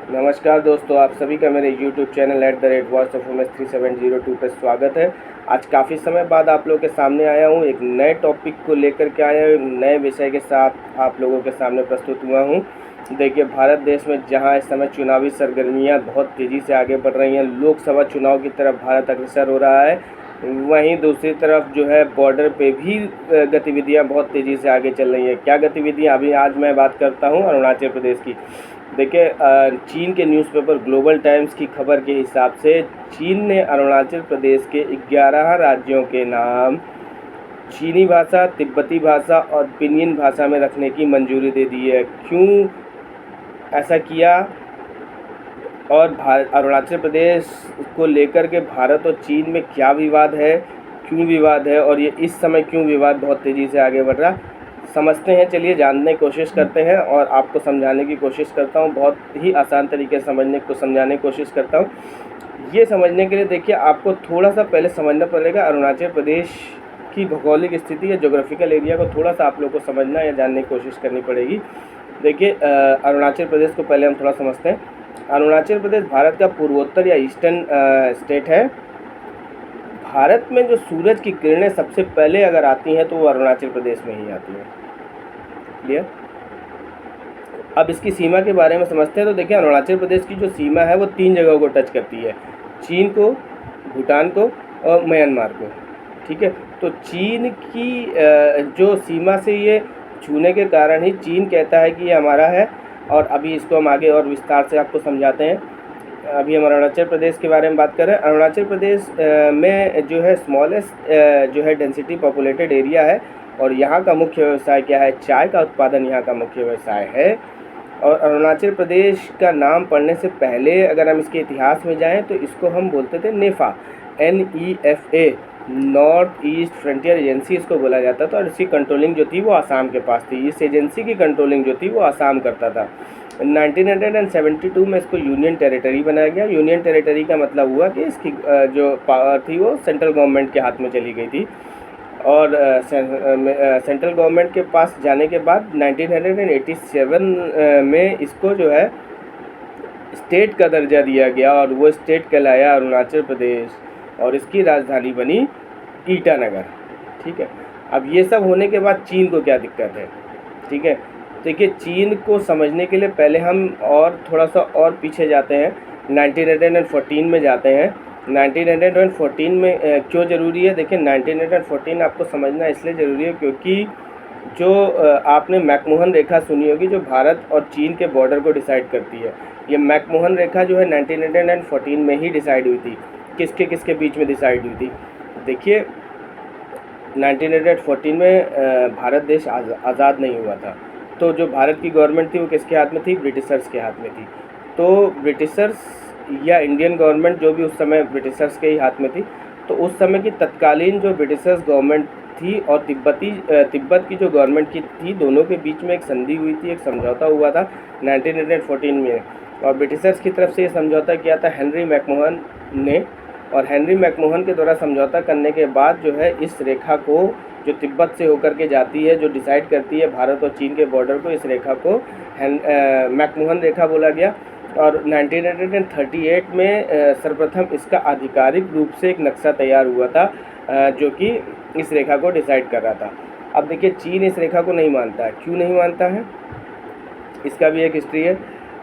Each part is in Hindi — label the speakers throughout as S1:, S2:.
S1: नमस्कार दोस्तों, आप सभी का मेरे YouTube channel @voice of Umesh 3702 पर स्वागत है। आज काफ़ी समय बाद आप लोगों के सामने आया हूँ, एक नए टॉपिक को लेकर के आया हूँ, नए विषय के साथ आप लोगों के सामने प्रस्तुत हुआ हूँ। देखिए, भारत देश में जहाँ इस समय चुनावी सरगर्मियाँ बहुत तेज़ी से आगे बढ़ रही हैं, लोकसभा चुनाव की तरफ भारत अग्रसर हो रहा है, वहीं दूसरी तरफ जो है बॉर्डर पे भी गतिविधियाँ बहुत तेज़ी से आगे चल रही हैं। क्या गतिविधियाँ, अभी आज मैं बात करता हूँ अरुणाचल प्रदेश की। देखिए, चीन के न्यूज़पेपर ग्लोबल टाइम्स की खबर के हिसाब से चीन ने अरुणाचल प्रदेश के 11 राज्यों के नाम चीनी भाषा, तिब्बती भाषा और पिनियन भाषा में रखने की मंजूरी दे दी है। क्यों ऐसा किया और अरुणाचल प्रदेश को लेकर के भारत और चीन में क्या विवाद है, क्यों विवाद है और ये इस समय क्यों विवाद बहुत तेज़ी से आगे बढ़ रहा, समझते हैं। चलिए जानने की कोशिश करते हैं और आपको समझाने की कोशिश करता हूँ। बहुत ही आसान तरीके से समझाने की कोशिश करता हूँ। ये समझने के लिए देखिए, आपको थोड़ा सा पहले समझना पड़ेगा अरुणाचल प्रदेश की भौगोलिक स्थिति या जोग्राफिकल एरिया को थोड़ा सा आप लोग को समझना या जानने की कोशिश करनी पड़ेगी। देखिए, अरुणाचल प्रदेश को पहले हम थोड़ा समझते हैं। अरुणाचल प्रदेश भारत का पूर्वोत्तर या ईस्टर्न स्टेट है। भारत में जो सूरज की किरणें सबसे पहले अगर आती हैं तो वो अरुणाचल प्रदेश में ही आती हैं। क्लियर? अब इसकी सीमा के बारे में समझते हैं। तो देखिए, अरुणाचल प्रदेश की जो सीमा है वो 3 जगहों को टच करती है, चीन को, भूटान को और म्यांमार को। ठीक है, तो चीन की जो सीमा से ये छूने के कारण ही चीन कहता है कि ये हमारा है। और अभी इसको हम आगे और विस्तार से आपको समझाते हैं। अभी हम अरुणाचल प्रदेश के बारे में बात कर रहे हैं। अरुणाचल प्रदेश में जो है स्मॉलेस्ट जो है डेंसिटी पॉपुलेटेड एरिया है और यहाँ का मुख्य व्यवसाय क्या है? चाय का उत्पादन यहाँ का मुख्य व्यवसाय है। और अरुणाचल प्रदेश का नाम पढ़ने से पहले अगर हम इसके इतिहास में जाएं तो इसको हम बोलते थे नेफा, NEFA, north east frontier agency इसको बोला जाता था। और इसकी कंट्रोलिंग जो थी वो आसाम के पास थी। इस एजेंसी की कंट्रोलिंग जो थी वो आसाम करता था। 1972 में इसको यूनियन टेरिटरी बनाया गया। यूनियन टेरिटरी का मतलब हुआ कि इसकी जो पावर थी वो सेंट्रल गवर्नमेंट के हाथ में चली गई थी। और सेंट्रल गवर्नमेंट के पास जाने के बाद 1987 में इसको जो है स्टेट का दर्जा दिया गया और वो स्टेट कहलाया अरुणाचल प्रदेश और इसकी राजधानी बनी ईटानगर। ठीक है, अब ये सब होने के बाद चीन को क्या दिक्कत है? ठीक है, देखिए, चीन को समझने के लिए पहले हम और थोड़ा सा और पीछे जाते हैं, 1914 में जाते हैं। 1914 में क्यों ज़रूरी है? देखिए, 1914 आपको समझना इसलिए ज़रूरी है क्योंकि जो आपने मैकमोहन रेखा सुनी होगी जो भारत और चीन के बॉर्डर को डिसाइड करती है। ये मैकमोहन रेखा जो है 1914 में ही डिसाइड हुई थी। किसके किसके बीच में डिसाइड हुई थी? देखिए, 1914 में भारत देश आज़ाद नहीं हुआ था। तो जो भारत की गवर्नमेंट थी वो किसके हाथ में थी? ब्रिटिशर्स के हाथ में थी। तो ब्रिटिशर्स या इंडियन गवर्नमेंट जो भी उस समय ब्रिटिशर्स के ही हाथ में थी, तो उस समय की तत्कालीन जो ब्रिटिशर्स गवर्नमेंट थी और तिब्बत की जो गवर्नमेंट की थी, दोनों के बीच में एक संधि हुई थी, एक समझौता हुआ था 1914 में। और ब्रिटिशर्स की तरफ से ये समझौता किया था हेनरी मैकमोहन ने। और हेनरी मैकमोहन के द्वारा समझौता करने के बाद जो है इस रेखा को जो तिब्बत से होकर के जाती है, जो डिसाइड करती है भारत और चीन के बॉर्डर को, इस रेखा को मैकमोहन रेखा बोला गया। और 1938 में सर्वप्रथम इसका आधिकारिक रूप से एक नक्शा तैयार हुआ था जो कि इस रेखा को डिसाइड कर रहा था। अब देखिए, चीन इस रेखा को नहीं मानता है। क्यों नहीं मानता है? इसका भी एक हिस्ट्री है।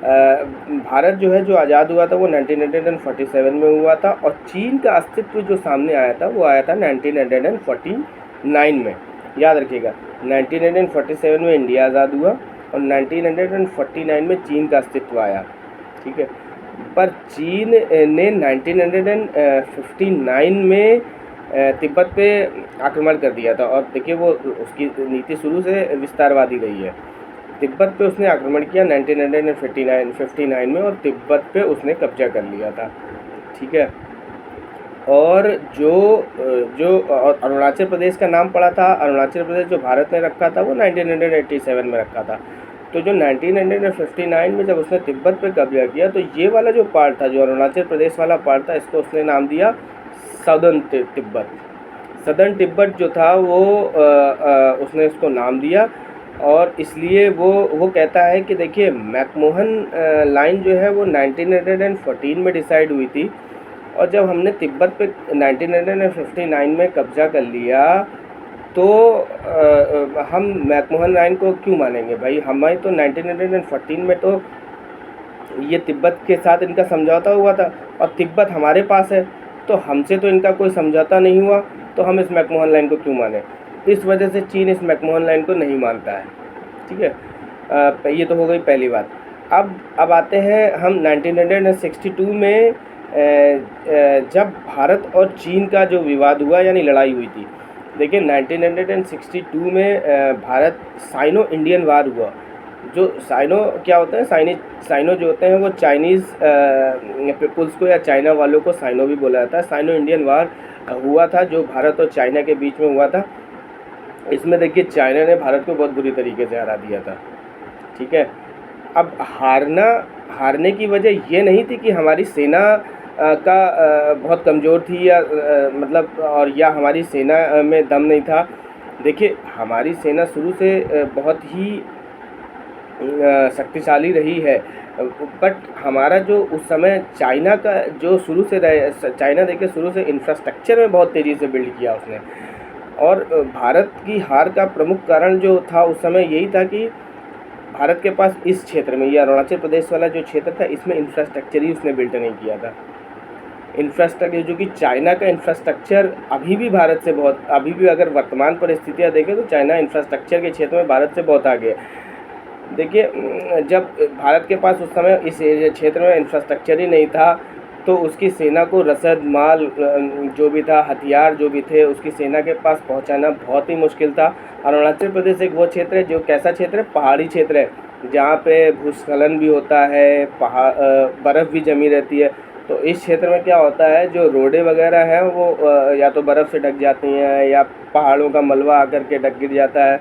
S1: भारत जो है जो आज़ाद हुआ था वो 1947 में हुआ था और चीन का अस्तित्व जो सामने आया था वो आया था 1949 में। याद रखिएगा, 1947 में इंडिया आज़ाद हुआ और 1949 में चीन का अस्तित्व आया। ठीक है, पर चीन ने 1959 में तिब्बत पे आक्रमण कर दिया था। और देखिए, वो उसकी नीति शुरू से विस्तारवादी रही है। तिब्बत पे उसने आक्रमण किया 1959 में और तिब्बत पे उसने कब्जा कर लिया था। ठीक है, और जो अरुणाचल प्रदेश का नाम पड़ा था, अरुणाचल प्रदेश जो भारत ने रखा था वो 1987 में रखा था। तो जो 1959 में जब उसने तिब्बत पे कब्जा किया तो ये वाला जो पार्ट था, जो अरुणाचल प्रदेश वाला पार्ट था, इसको उसने नाम दिया साउदर्न तिब्बत। सदर्न तिब्बत जो था वो उसने इसको नाम दिया और इसलिए वो कहता है कि देखिए मैकमोहन लाइन जो है वो 1914 में डिसाइड हुई थी, और जब हमने तिब्बत पे 1959 में कब्ज़ा कर लिया तो हम मैकमोहन लाइन को क्यों मानेंगे भाई? हमारी तो 1914 में तो ये तिब्बत के साथ इनका समझौता हुआ था, और तिब्बत हमारे पास है, तो हमसे तो इनका कोई समझौता नहीं हुआ, तो हम इस मैकमोहन लाइन को क्यों माने? इस वजह से चीन इस मैकमोहन लाइन को नहीं मानता है। ठीक है, ये तो हो गई पहली बात। अब आते हैं हम 1962 में जब भारत और चीन का जो विवाद हुआ यानी लड़ाई हुई थी। देखिए 1962 में भारत साइनो इंडियन वार हुआ। जो साइनो क्या होता है, साइनो जो होते हैं वो चाइनीज़ पीपुल्स को या चाइना वालों को साइनो भी बोला जाता है। साइनो इंडियन वार हुआ था जो भारत और चाइना के बीच में हुआ था। इसमें देखिए चाइना ने भारत को बहुत बुरी तरीके से हरा दिया था। ठीक है, अब हारने की वजह ये नहीं थी कि हमारी सेना का बहुत कमज़ोर थी या मतलब और या हमारी सेना में दम नहीं था। देखिए हमारी सेना शुरू से बहुत ही शक्तिशाली रही है, बट हमारा जो उस समय चाइना का जो शुरू से चाइना देखिए शुरू से इंफ्रास्ट्रक्चर में बहुत तेज़ी से बिल्ड किया उसने, और भारत की हार का प्रमुख कारण जो था उस समय यही था कि भारत के पास इस क्षेत्र में, ये अरुणाचल प्रदेश वाला जो क्षेत्र था, इसमें इंफ्रास्ट्रक्चर ही उसने बिल्ड नहीं किया था। इंफ्रास्ट्रक्चर जो कि चाइना का इंफ्रास्ट्रक्चर अभी भी भारत से बहुत, अभी भी अगर वर्तमान परिस्थितियाँ देखें तो चाइना इंफ्रास्ट्रक्चर के क्षेत्र में भारत से बहुत आगे है। देखिए जब भारत के पास उस समय इस क्षेत्र में इंफ्रास्ट्रक्चर ही नहीं था, तो उसकी सेना को रसद माल जो भी था, हथियार जो भी थे, उसकी सेना के पास पहुंचाना बहुत ही मुश्किल था। अरुणाचल प्रदेश एक वो क्षेत्र है जो कैसा क्षेत्र है, पहाड़ी क्षेत्र है, जहाँ पे भूस्खलन भी होता है, बर्फ़ भी जमी रहती है। तो इस क्षेत्र में क्या होता है, जो रोडें वगैरह हैं वो या तो बर्फ़ से ढक जाती हैं या पहाड़ों का मलबा आकर के गिर जाता है।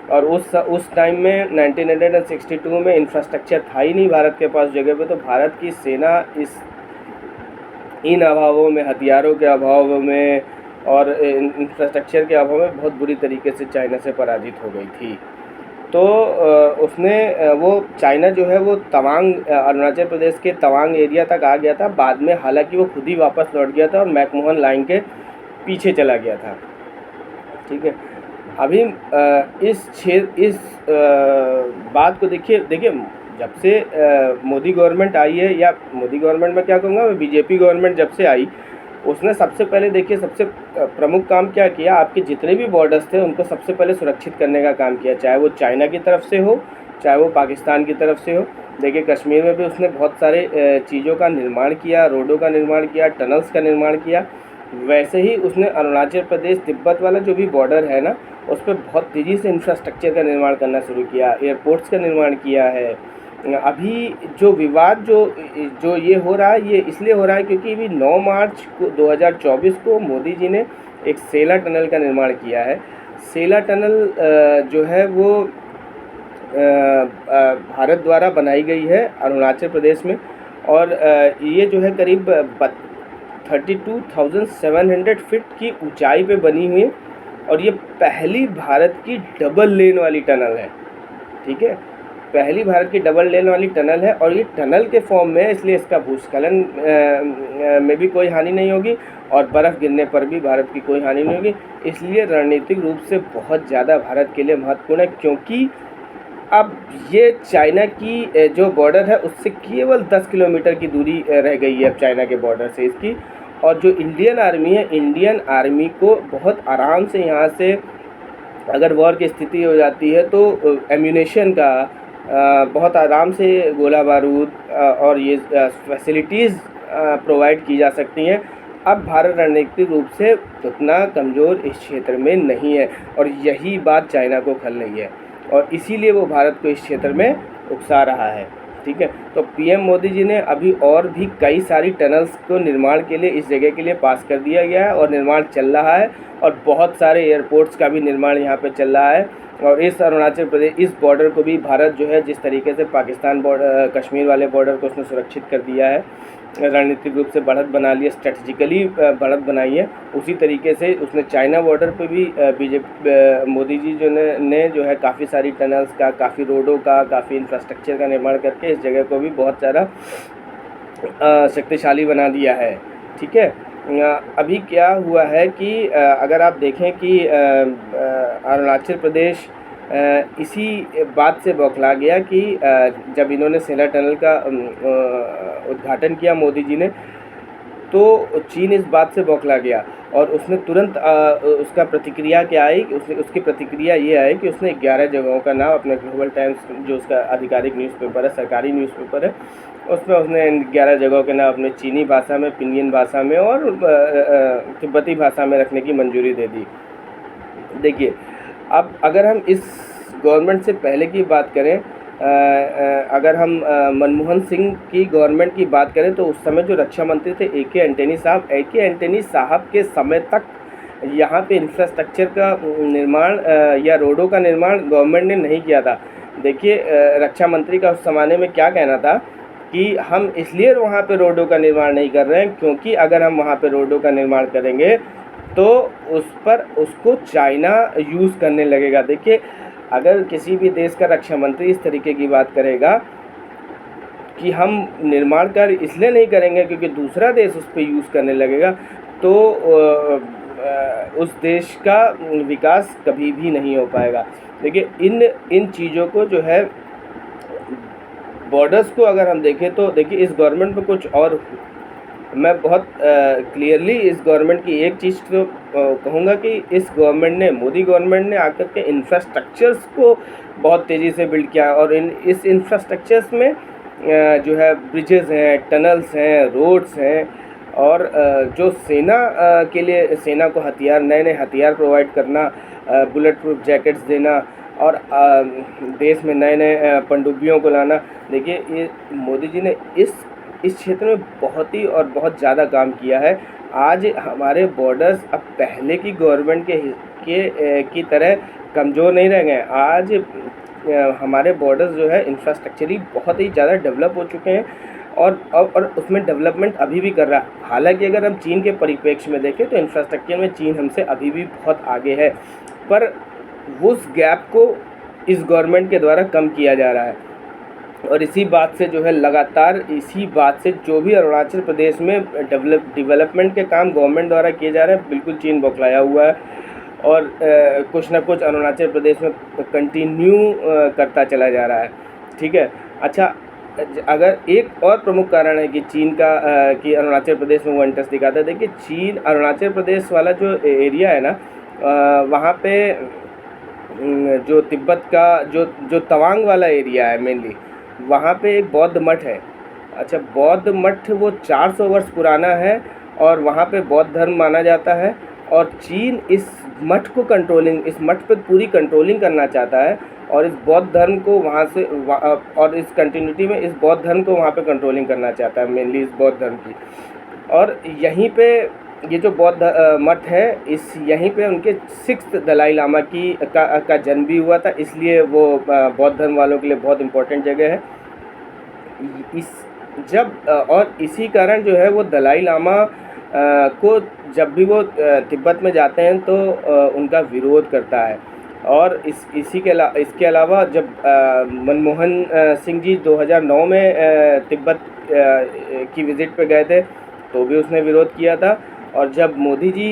S1: और उस टाइम में 1962 में इंफ्रास्ट्रक्चर था ही नहीं भारत के पास जगह पे, तो भारत की सेना इन अभावों में, हथियारों के अभाव में और इंफ्रास्ट्रक्चर के अभाव में बहुत बुरी तरीके से चाइना से पराजित हो गई थी। तो उसने वो चाइना जो है वो तवांग, अरुणाचल प्रदेश के तवांग एरिया तक आ गया था। बाद में हालांकि वो खुद ही वापस लौट गया था और मैकमोहन लाइन के पीछे चला गया था। ठीक है, अभी इस बात को देखिए जब से मोदी गवर्नमेंट आई है, या मोदी गवर्नमेंट में क्या कहूँगा, बीजेपी गवर्नमेंट जब से आई, उसने सबसे पहले देखिए सबसे प्रमुख काम क्या किया, आपके जितने भी बॉर्डर्स थे उनको सबसे पहले सुरक्षित करने का काम किया, चाहे वो चाइना की तरफ से हो, चाहे वो पाकिस्तान की तरफ से हो। देखिए कश्मीर में भी उसने बहुत सारे चीज़ों का निर्माण किया, रोडों का निर्माण किया, टनल्स का निर्माण किया। वैसे ही उसने अरुणाचल प्रदेश तिब्बत वाला जो भी बॉर्डर है ना, उस पर बहुत तेज़ी से इंफ्रास्ट्रक्चर का निर्माण करना शुरू किया, एयरपोर्ट्स का निर्माण किया है। अभी जो विवाद जो ये हो रहा है, ये इसलिए हो रहा है क्योंकि अभी 9 मार्च को 2024 को मोदी जी ने एक सेला टनल का निर्माण किया है। सेला टनल जो है वो भारत द्वारा बनाई गई है अरुणाचल प्रदेश में, और ये जो है करीब 32,700 फीट की ऊंचाई पे बनी हुई है, और ये पहली भारत की डबल लेन वाली टनल है। ठीक है, पहली भारत की डबल लेन वाली टनल है, और ये टनल के फॉर्म में है, इसलिए इसका भूस्खलन में भी कोई हानि नहीं होगी और बर्फ़ गिरने पर भी भारत की कोई हानि नहीं होगी। इसलिए रणनीतिक रूप से बहुत ज़्यादा भारत के लिए महत्वपूर्ण है, क्योंकि अब ये चाइना की जो बॉर्डर है उससे केवल 10 किलोमीटर की दूरी रह गई है अब चाइना के बॉर्डर से इसकी। और जो इंडियन आर्मी है, इंडियन आर्मी को बहुत आराम से यहाँ से अगर वॉर की स्थिति हो जाती है तो एम्यूनेशन का बहुत आराम से गोला बारूद और ये फैसिलिटीज़ प्रोवाइड की जा सकती हैं। अब भारत रणनीतिक रूप से उतना कमज़ोर इस क्षेत्र में नहीं है, और यही बात चाइना को खल रही है, और इसीलिए वो भारत को इस क्षेत्र में उकसा रहा है। ठीक है, तो पीएम मोदी जी ने अभी और भी कई सारी टनल्स को निर्माण के लिए इस जगह के लिए पास कर दिया गया है और निर्माण चल रहा है, और बहुत सारे एयरपोर्ट्स का भी निर्माण यहाँ पे चल रहा है। और इस अरुणाचल प्रदेश, इस बॉर्डर को भी भारत जो है जिस तरीके से पाकिस्तान बॉर्डर, कश्मीर वाले बॉर्डर को उसने सुरक्षित कर दिया है, रणनीतिक रूप से बढ़त बना लिया, स्ट्रेटजिकली बढ़त बनाई है, उसी तरीके से उसने चाइना बॉर्डर पे भी बीजेपी मोदी जी ने जो है काफ़ी सारी टनल्स का, काफ़ी रोडों का, काफ़ी इंफ्रास्ट्रक्चर का निर्माण करके इस जगह को भी बहुत सारा शक्तिशाली बना दिया है। ठीक है, अभी क्या हुआ है कि अगर आप देखें कि अरुणाचल प्रदेश इसी बात से बौखला गया कि जब इन्होंने सेला टनल का उद्घाटन किया मोदी जी ने, तो चीन इस बात से बौखला गया और उसने तुरंत उसका प्रतिक्रिया क्या आई, उसकी प्रतिक्रिया ये आई कि उसने 11 जगहों का नाम अपने ग्लोबल टाइम्स, जो उसका आधिकारिक न्यूज़पेपर है, सरकारी न्यूज़पेपर है, उसमें उसने 11 जगहों के नाम अपने चीनी भाषा में, पिंगियन भाषा में और तिब्बती भाषा में रखने की मंजूरी दे दी। देखिए, अब अगर हम इस गवर्नमेंट से पहले की बात करें, अगर हम मनमोहन सिंह की गवर्नमेंट की बात करें, तो उस समय जो रक्षा मंत्री थे ए.के. एंटनी साहब के समय तक यहाँ पे इंफ्रास्ट्रक्चर का निर्माण या रोडों का निर्माण गवर्नमेंट ने नहीं किया था। देखिए, रक्षा मंत्री का उस ज़माने में क्या कहना था कि हम इसलिए वहाँ पे रोडों का निर्माण नहीं कर रहे हैं क्योंकि अगर हम वहाँ पे रोडों का निर्माण करेंगे तो उसको चाइना यूज़ करने लगेगा। देखिए, अगर किसी भी देश का रक्षा मंत्री इस तरीके की बात करेगा कि हम निर्माण कार्य इसलिए नहीं करेंगे क्योंकि दूसरा देश उस पर यूज़ करने लगेगा, तो उस देश का विकास कभी भी नहीं हो पाएगा। देखिए, इन चीज़ों को जो है, बॉर्डर्स को अगर हम देखें तो देखिए इस गवर्नमेंट में कुछ और, मैं बहुत क्लियरली इस गवर्नमेंट की एक चीज़ तो कहूँगा कि इस गवर्नमेंट ने, मोदी गवर्नमेंट ने आकर के इंफ्रास्ट्रक्चर्स को बहुत तेज़ी से बिल्ड किया और इस इंफ्रास्ट्रक्चर्स में जो है ब्रिजेज़ हैं, टनल्स हैं, रोड्स हैं और जो सेना के लिए, सेना को हथियार, नए नए हथियार प्रोवाइड करना, बुलेट प्रूफ जैकेट्स देना और देश में नए नए पनडुब्बियों को लाना। देखिए, ये मोदी जी ने इस क्षेत्र में बहुत ही और बहुत ज़्यादा काम किया है। आज हमारे बॉर्डर्स अब पहले की गवर्नमेंट की तरह कमज़ोर नहीं रह गए। आज हमारे बॉर्डर्स जो है इंफ्रास्ट्रक्चरली बहुत ही ज़्यादा डेवलप हो चुके हैं और उसमें डेवलपमेंट अभी भी कर रहा है। हालांकि अगर हम चीन के परिप्रेक्ष्य में देखें तो इंफ्रास्ट्रक्चर में चीन हमसे अभी भी बहुत आगे है, पर उस गैप को इस गवर्नमेंट के द्वारा कम किया जा रहा है। और इसी बात से जो है, लगातार इसी बात से जो भी अरुणाचल प्रदेश में डेवलपमेंट के काम गवर्नमेंट द्वारा किए जा रहे हैं, बिल्कुल चीन बौखलाया हुआ है और कुछ ना कुछ अरुणाचल प्रदेश में कंटिन्यू करता चला जा रहा है। ठीक है, अच्छा, अगर एक और प्रमुख कारण है कि चीन का कि अरुणाचल प्रदेश में वो इंटरेस्ट दिखाता है। देखिए, चीन अरुणाचल प्रदेश वाला जो एरिया है ना, वहाँ पे जो तिब्बत का जो तवांग वाला एरिया है मेनली, वहाँ पे एक बौद्ध मठ है। अच्छा, बौद्ध मठ वो 400 वर्ष पुराना है और वहाँ पे बौद्ध धर्म माना जाता है और चीन इस मठ पे पूरी कंट्रोलिंग करना चाहता है और इस बौद्ध धर्म को वहाँ से और इस कंटिन्यूटी में इस बौद्ध धर्म को वहाँ पे कंट्रोलिंग करना चाहता है, मेनली इस बौद्ध धर्म की। और यहीं पे ये जो बौद्ध मठ है, यहीं पे उनके 6th दलाई लामा का जन्म भी हुआ था, इसलिए वो बौद्ध धर्म वालों के लिए बहुत इम्पोर्टेंट जगह है। और इसी कारण जो है वो दलाई लामा को जब भी वो तिब्बत में जाते हैं तो उनका विरोध करता है। और इसके अलावा जब मनमोहन सिंह जी 2009 में तिब्बत की विज़िट पे गए थे तो भी उसने विरोध किया था और जब मोदी जी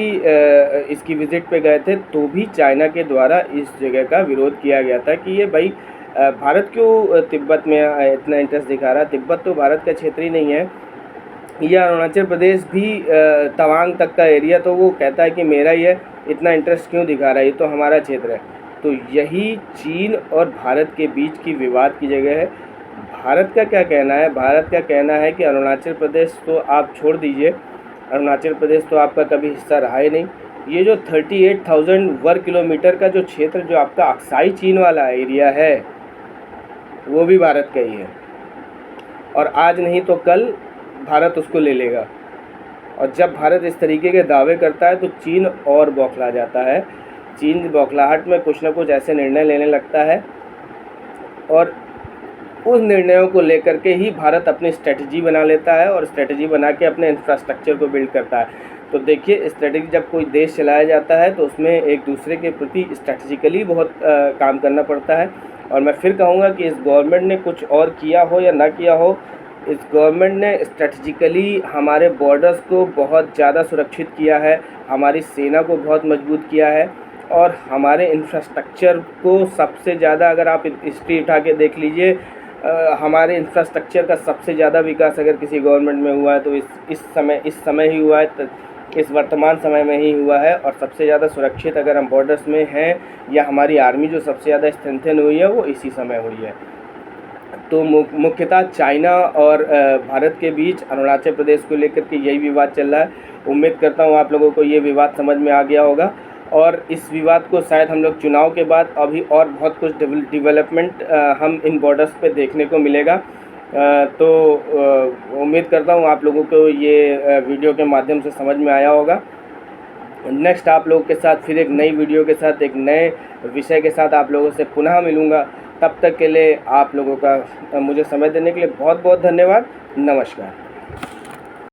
S1: इसकी विज़िट पे गए थे तो भी चाइना के द्वारा इस जगह का विरोध किया गया था कि ये भाई भारत क्यों तिब्बत में इतना इंटरेस्ट दिखा रहा है, तिब्बत तो भारत का क्षेत्र ही नहीं है। या अरुणाचल प्रदेश भी तवांग तक का एरिया तो वो कहता है कि मेरा ही है, इतना इंटरेस्ट क्यों दिखा रहा है, ये तो हमारा क्षेत्र है। तो यही चीन और भारत के बीच की विवाद की जगह है। भारत का क्या कहना है? भारत का कहना है कि अरुणाचल प्रदेश तो आप छोड़ दीजिए, अरुणाचल प्रदेश तो आपका कभी हिस्सा रहा ही नहीं। ये जो 38,000 वर्ग किलोमीटर का जो क्षेत्र जो आपका अक्साई चीन वाला एरिया है वो भी भारत का ही है और आज नहीं तो कल भारत उसको ले लेगा। और जब भारत इस तरीके के दावे करता है तो चीन और बौखला जाता है। चीन बौखलाहट में कुछ ना कुछ ऐसे निर्णय लेने लगता है और उस निर्णयों को लेकर के ही भारत अपनी स्ट्रेटजी बना लेता है और स्ट्रेटजी बना के अपने इंफ्रास्ट्रक्चर को बिल्ड करता है। तो देखिए, स्ट्रेटजी जब कोई देश चलाया जाता है तो उसमें एक दूसरे के प्रति स्ट्रेटजिकली बहुत काम करना पड़ता है। और मैं फिर कहूँगा कि इस गवर्नमेंट ने कुछ और किया हो या ना किया हो, इस गवर्नमेंट ने स्ट्रेटजिकली हमारे बॉर्डर्स को बहुत ज़्यादा सुरक्षित किया है, हमारी सेना को बहुत मजबूत किया है और हमारे इंफ्रास्ट्रक्चर को सबसे ज़्यादा, अगर आप हिस्ट्री उठा के देख लीजिए, हमारे इंफ्रास्ट्रक्चर का सबसे ज़्यादा विकास अगर किसी गवर्नमेंट में हुआ है तो इस समय ही हुआ है, इस वर्तमान समय में ही हुआ है। और सबसे ज़्यादा सुरक्षित अगर हम बॉर्डर्स में हैं या हमारी आर्मी जो सबसे ज़्यादा स्ट्रेंथन हुई है वो इसी समय हुई है। तो मुख्यतः चाइना और भारत के बीच अरुणाचल प्रदेश को लेकर के यही विवाद चल रहा है। उम्मीद करता हूँ आप लोगों को ये विवाद समझ में आ गया होगा और इस विवाद को शायद हम लोग चुनाव के बाद अभी और बहुत कुछ डेवलपमेंट हम इन बॉर्डर्स पे देखने को मिलेगा। तो उम्मीद करता हूँ आप लोगों को ये वीडियो के माध्यम से समझ में आया होगा। नेक्स्ट आप लोगों के साथ फिर एक नई वीडियो के साथ, एक नए विषय के साथ आप लोगों से पुनः मिलूँगा। तब तक के लिए आप लोगों का मुझे समय देने के लिए बहुत बहुत धन्यवाद। नमस्कार।